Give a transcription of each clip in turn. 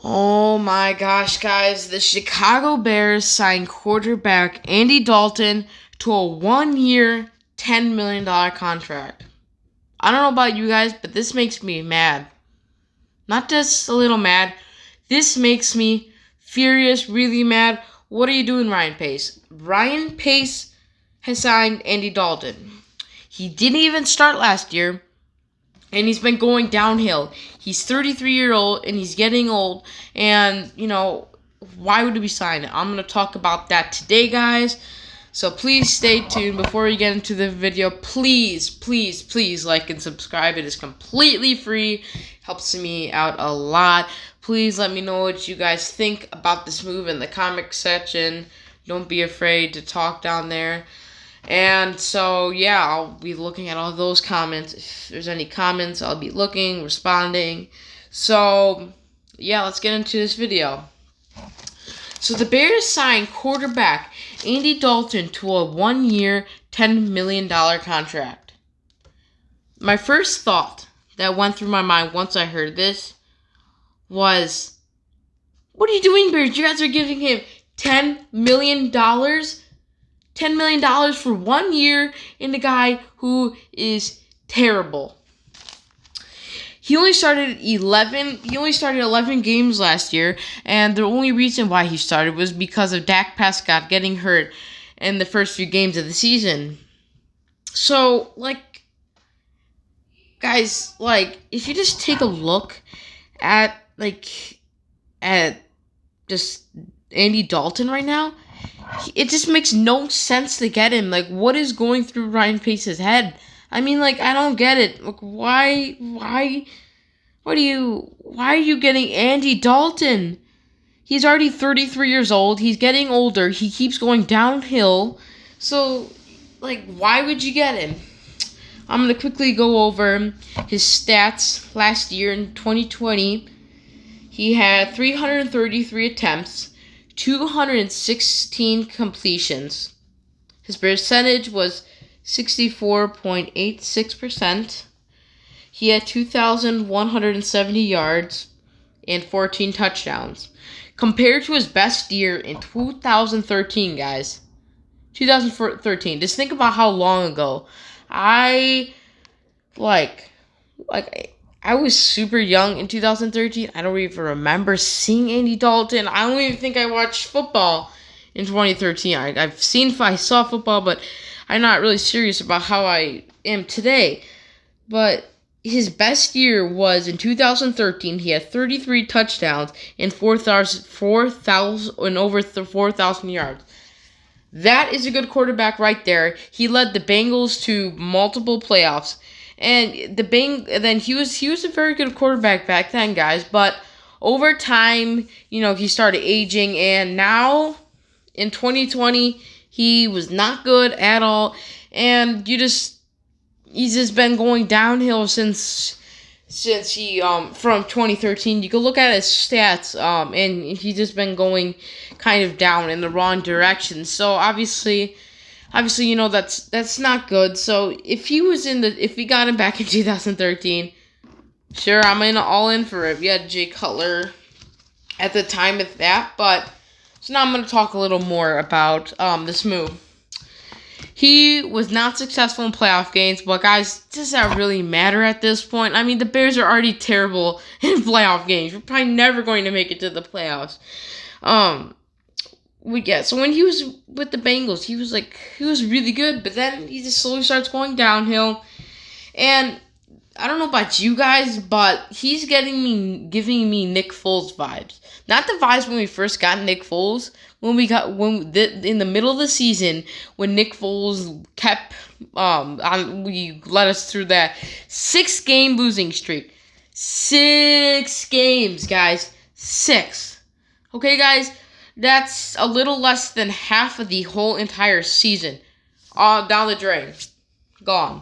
Oh my gosh, guys. The Chicago Bears signed quarterback Andy Dalton to a 1 year, $10 million contract. I don't know about you guys, but this makes me mad. Not just a little mad. This makes me furious, really mad. What are you doing, Ryan Pace? Ryan Pace has signed Andy Dalton. He didn't even start last year, and he's been going downhill. He's 33-year old, and he's getting old. And why would we sign it? I'm gonna talk about that today, guys. So please stay tuned. Before we get into the video, please like and subscribe. It is completely free. Helps me out a lot. Please let me know what you guys think about this move in the comment section. Don't be afraid to talk down there. And so, yeah, I'll be looking at all those comments. If there's any comments, I'll be looking, responding. So, yeah, let's get into this video. So the Bears signed quarterback Andy Dalton to a 1 year, $10 million contract. My first thought that went through my mind once I heard this was, what are you doing, Bears? You guys are giving him $10 million? $10 million for 1 year in a guy who is terrible. He only started 11 games last year, and the only reason why he started was because of Dak Prescott getting hurt in the first few games of the season. So, guys, if you just take a look at just Andy Dalton right now, it just makes no sense to get him. What is going through Ryan Pace's head? I mean, I don't get it. Why are you getting Andy Dalton? He's already 33 years old. He's getting older. He keeps going downhill. So, why would you get him? I'm going to quickly go over his stats last year in 2020. He had 333 attempts, 216 completions. His percentage was 64.86%. He had 2,170 yards and 14 touchdowns. Compared to his best year in 2013, guys. 2013. Just think about how long ago. I was super young in 2013. I don't even remember seeing Andy Dalton. I don't even think I watched football in 2013. I saw football, but I'm not really serious about how I am today. But his best year was in 2013. He had 33 touchdowns and 4,000 yards. That is a good quarterback right there. He led the Bengals to multiple playoffs. And then he was a very good quarterback back then, guys. But over time, he started aging, and now in 2020, he was not good at all. And he's just been going downhill since he from 2013. You can look at his stats, and he's just been going kind of down in the wrong direction. So obviously, that's not good. So if we got him back in 2013, sure, I'm all in for it. We had Jay Cutler at the time of that, but so now I'm going to talk a little more about this move. He was not successful in playoff games, but guys, does that really matter at this point? I mean, the Bears are already terrible in playoff games. We're probably never going to make it to the playoffs. So when he was with the Bengals, he was really good, but then he just slowly starts going downhill. And I don't know about you guys, but he's giving me Nick Foles vibes. Not the vibes when we first got Nick Foles, in the middle of the season when Nick Foles kept we led us through that 6-game losing streak. 6 games, guys. 6. Okay, guys, that's a little less than half of the whole entire season. Down the drain. Gone.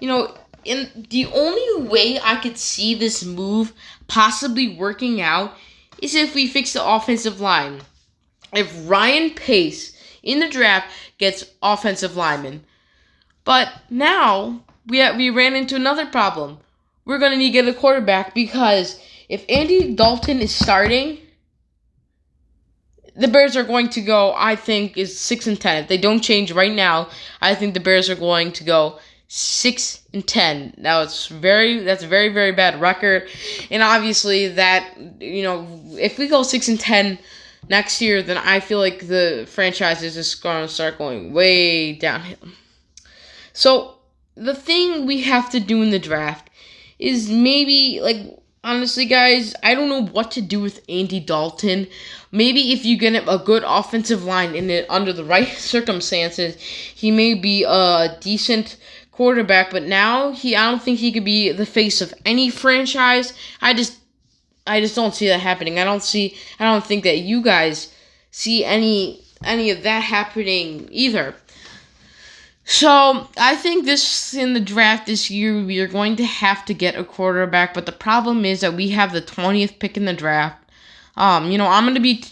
And the only way I could see this move possibly working out is if we fix the offensive line. If Ryan Pace in the draft gets offensive linemen. But now we ran into another problem. We're going to need to get a quarterback because if Andy Dalton is starting, the Bears are going to go, I think, is 6-10. If they don't change right now, I think the Bears are going to go 6-10. Now that's a very, very bad record. And obviously that, if we go 6-10 next year, then I feel like the franchise is just going to start going way downhill. So the thing we have to do in the draft is maybe, honestly, guys, I don't know what to do with Andy Dalton. Maybe if you get him a good offensive line under the right circumstances, he may be a decent quarterback. But now I don't think he could be the face of any franchise. I just don't see that happening. I don't think that you guys see any of that happening either. So, I think in the draft this year, we are going to have to get a quarterback, but the problem is that we have the 20th pick in the draft. I'm going to be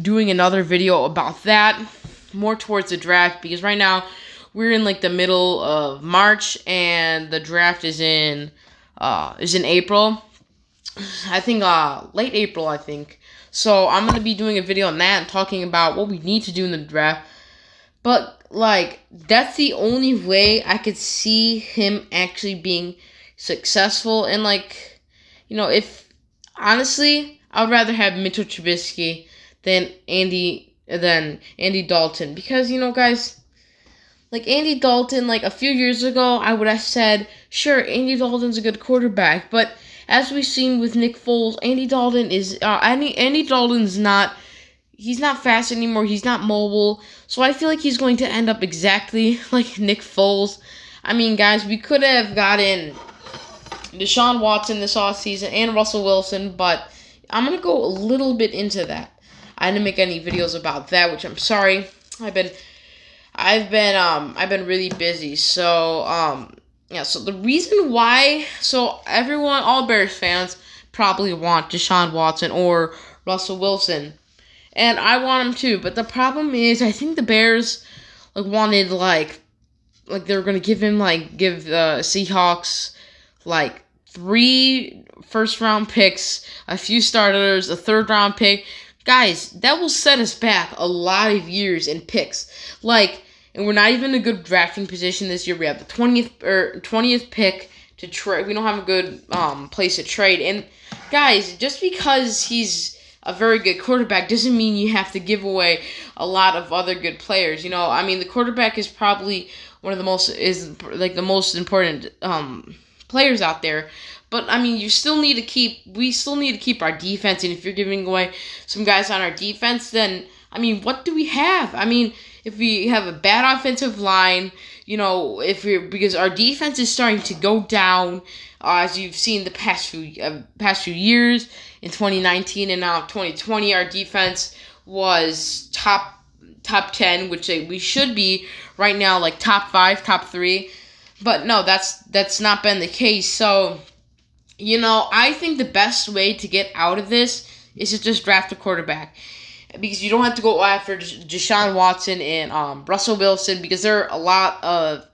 doing another video about that, more towards the draft, because right now, we're in, the middle of March, and the draft is in April. I think, late April, I think. So, I'm going to be doing a video on that and talking about what we need to do in the draft. But, that's the only way I could see him actually being successful. And, if, honestly, I would rather have Mitchell Trubisky than Andy Dalton. Because, guys, Andy Dalton, a few years ago, I would have said, sure, Andy Dalton's a good quarterback. But as we've seen with Nick Foles, Andy Dalton's not... He's not fast anymore. He's not mobile. So I feel like he's going to end up exactly like Nick Foles. I mean, guys, we could have gotten Deshaun Watson this offseason and Russell Wilson, but I'm going to go a little bit into that. I didn't make any videos about that, which I'm sorry. I've been really busy. So, so the reason why, all Bears fans probably want Deshaun Watson or Russell Wilson. And I want him too, but the problem is, I think the Bears wanted they were gonna give Seahawks 3 first-round picks, a few starters, a third-round pick. Guys, that will set us back a lot of years in picks. And we're not even in a good drafting position this year. We have the 20th pick to trade. We don't have a good place to trade. And guys, just because he's a very good quarterback doesn't mean you have to give away a lot of other good players. The quarterback is probably one of the most important players out there. But we still need to keep our defense. And if you're giving away some guys on our defense, then what do we have? If we have a bad offensive line, because our defense is starting to go down, as you've seen the past few years. In 2019 and now 2020, our defense was top 10, which we should be right now, top 5, top 3. But no, that's not been the case. So, I think the best way to get out of this is to just draft a quarterback, because you don't have to go after Deshaun Watson and Russell Wilson, because they're a lot of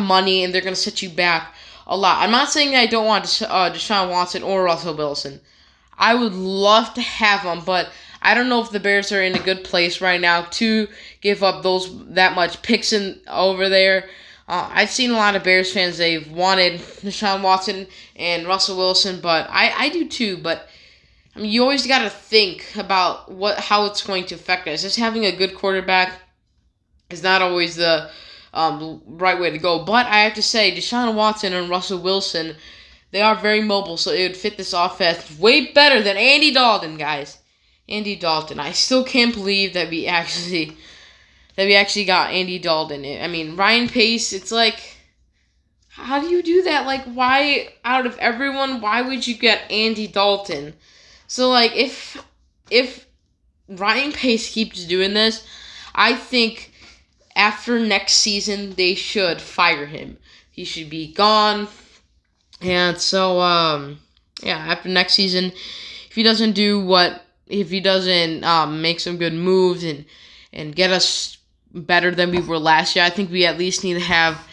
money and they're gonna set you back a lot. I'm not saying that I don't want Deshaun Watson or Russell Wilson. I would love to have them, but I don't know if the Bears are in a good place right now to give up that much picks over there. I've seen a lot of Bears fans, they've wanted Deshaun Watson and Russell Wilson, but I do too. But you always got to think about how it's going to affect us. Just having a good quarterback is not always the right way to go. But I have to say, Deshaun Watson and Russell Wilson, they are very mobile, so it would fit this offense way better than Andy Dalton, guys. Andy Dalton. I still can't believe that we actually got Andy Dalton. Ryan Pace, it's how do you do that? Why, out of everyone, why would you get Andy Dalton? So, if Ryan Pace keeps doing this, I think after next season, they should fire him. He should be gone. And so, after next season, if he doesn't make some good moves and get us better than we were last year, I think we at least need to have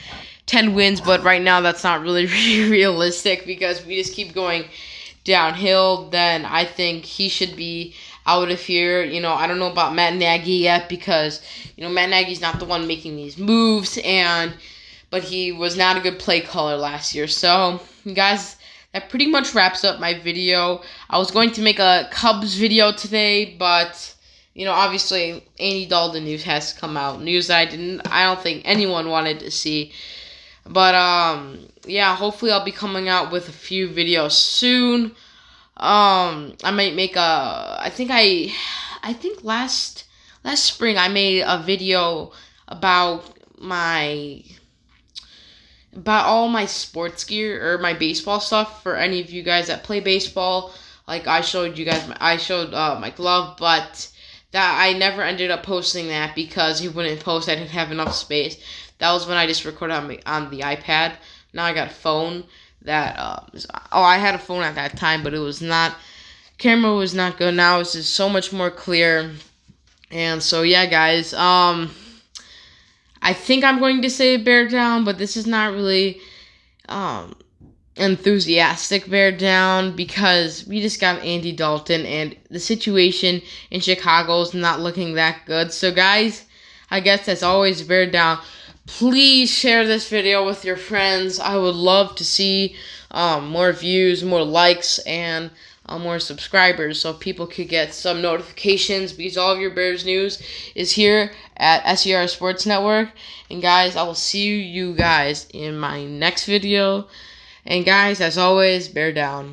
10 wins. But right now, that's not really realistic, because we just keep going downhill, then I think he should be out of here. I don't know about Matt Nagy yet because, Matt Nagy's not the one making these moves, but he was not a good play caller last year. So, guys, that pretty much wraps up my video. I was going to make a Cubs video today, but obviously Andy Dalton news has come out. News that I don't think anyone wanted to see. But yeah, hopefully I'll be coming out with a few videos soon. I might make I think last spring I made a video about all my sports gear or my baseball stuff for any of you guys that play baseball. Like I showed you guys, my glove, but that I never ended up posting that because he wouldn't post. I didn't have enough space. That was when I just recorded on the iPad. Now I got a phone that I had a phone at that time, but camera was not good. Now it's just so much more clear. And so yeah, guys, I think I'm going to say bear down, but this is not really enthusiastic bear down because we just got Andy Dalton and the situation in Chicago is not looking that good. So guys, I guess as always, bear down. Please share this video with your friends. I would love to see more views, more likes, and more subscribers so people could get some notifications because all of your Bears news is here at SER Sports Network. And guys, I will see you guys in my next video. And guys, as always, bear down.